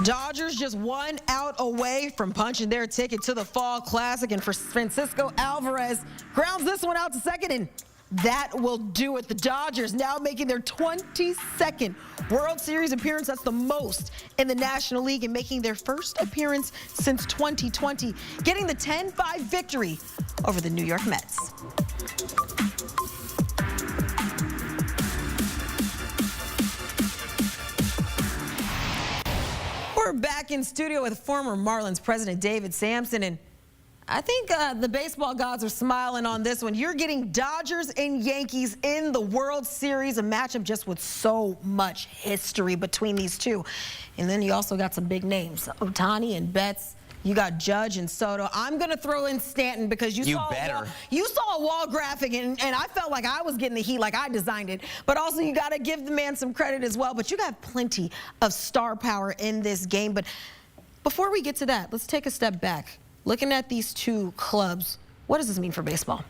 Dodgers just 1 out away from punching their ticket to the Fall Classic, and for Francisco Alvarez grounds this one out to second, and that will do it. The Dodgers now making their 22nd World Series appearance. That's the most in the National League, and making their first appearance since 2020, getting the 10-5 victory over the New York Mets. We're back in studio with former Marlins president David Samson, and I think the baseball gods are smiling on this one. You're getting Dodgers and Yankees in the World Series, a matchup just with so much history between these two. And then you also got some big names, Ohtani and Betts. You got Judge and Soto. I'm going to throw in Stanton because you saw a wall graphic, and I felt like I was getting the heat, like I designed it. But also you got to give the man some credit as well. But you got plenty of star power in this game. But before we get to that, let's take a step back. Looking at these two clubs, what does this mean for baseball?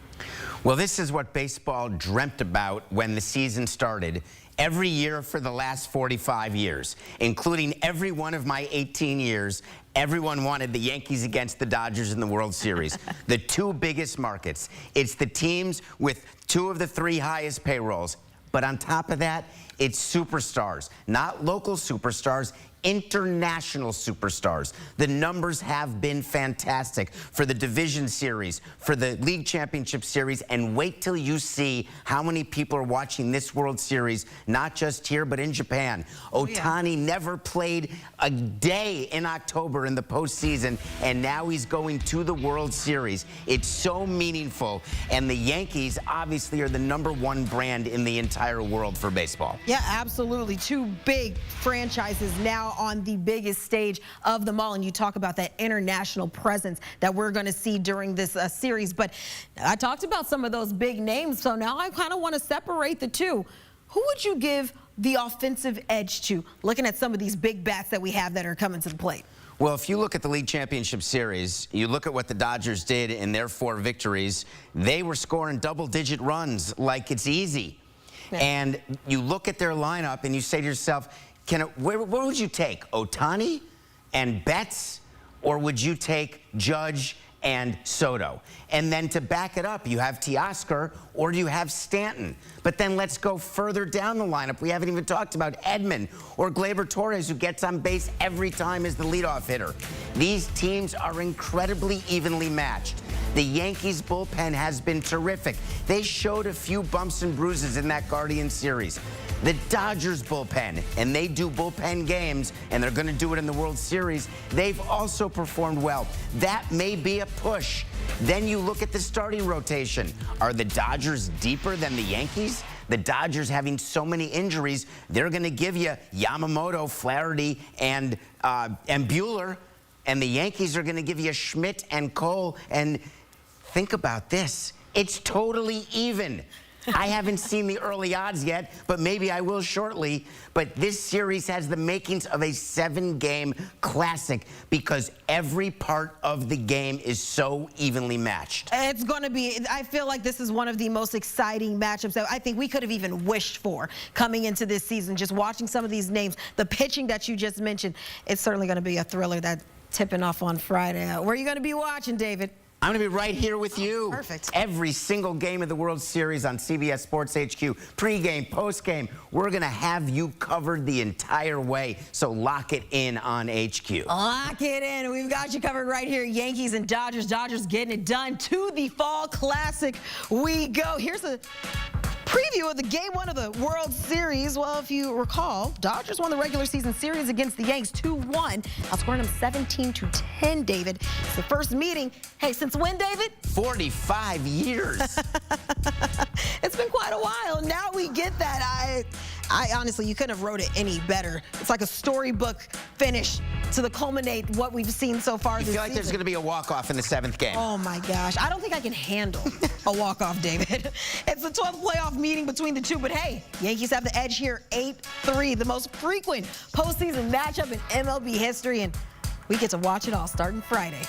Well, this is what baseball dreamt about when the season started every year for the last 45 years, including every one of my 18 years. Everyone wanted the Yankees against the Dodgers in the World Series. The two biggest markets. It's the teams with 2 of the 3 highest payrolls. But on top of that, it's superstars, not local superstars, international superstars. The numbers have been fantastic for the Division Series, for the League Championship Series, and wait till you see how many people are watching this World Series, not just here, but in Japan. Ohtani never played a day in October in the postseason, and now he's going to the World Series. It's so meaningful, and the Yankees obviously are the #1 brand in the entire world for baseball. Yeah, absolutely. 2 big franchises now on the biggest stage of them all, and you talk about that international presence that we're going to see during this series. But I talked about some of those big names, so now I kind of want to separate the two. Who would you give the offensive edge to, looking at some of these big bats that we have that are coming to the plate? Well, if you look at the League Championship Series, you look at what the Dodgers did in their 4 victories, they were scoring double-digit runs like it's easy. Yeah. And you look at their lineup and you say to yourself, where would you take, Ohtani and Betts, or would you take Judge and Soto? And then to back it up, you have Teoscar, or do you have Stanton? But then let's go further down the lineup. We haven't even talked about Edman or Gleyber Torres, who gets on base every time as the leadoff hitter. These teams are incredibly evenly matched. The Yankees bullpen has been terrific. They showed a few bumps and bruises in that Guardian series. The Dodgers bullpen, and they do bullpen games, and they're going to do it in the World Series, they've also performed well. That may be a push. Then you look at the starting rotation. Are the Dodgers deeper than the Yankees? The Dodgers having so many injuries, they're going to give you Yamamoto, Flaherty, and Buehler, and the Yankees are going to give you Schmidt and Cole. And think about this. It's totally even. I haven't seen the early odds yet, but maybe I will shortly. But this series has the makings of a 7-game classic because every part of the game is so evenly matched. It's going to be, I feel like this is one of the most exciting matchups that I think we could have even wished for coming into this season. Just watching some of these names, the pitching that you just mentioned, it's certainly going to be a thriller that's tipping off on Friday. Where are you going to be watching, David? I'm going to be right here with you. Perfect. Every single game of the World Series on CBS Sports HQ. Pre-game, post-game. We're going to have you covered the entire way. So lock it in on HQ. Lock it in. We've got you covered right here. Yankees and Dodgers. Dodgers getting it done. To the Fall Classic we go. Here's a preview of the Game 1 of the World Series. Well, if you recall, Dodgers won the regular season series against the Yanks 2-1, outscoring them 17-10, David. It's the first meeting. Hey, since when, David? 45 years. It's been quite a while. Now we get that. I honestly, you couldn't have wrote it any better. It's like a storybook finish to culminate what we've seen so far this season. You feel like there's going to be a walk-off in the 7th game? Oh, my gosh. I don't think I can handle a walk-off, David. It's the 12th playoff meeting between the two, but hey, Yankees have the edge here, 8-3, the most frequent postseason matchup in MLB history, and we get to watch it all starting Friday.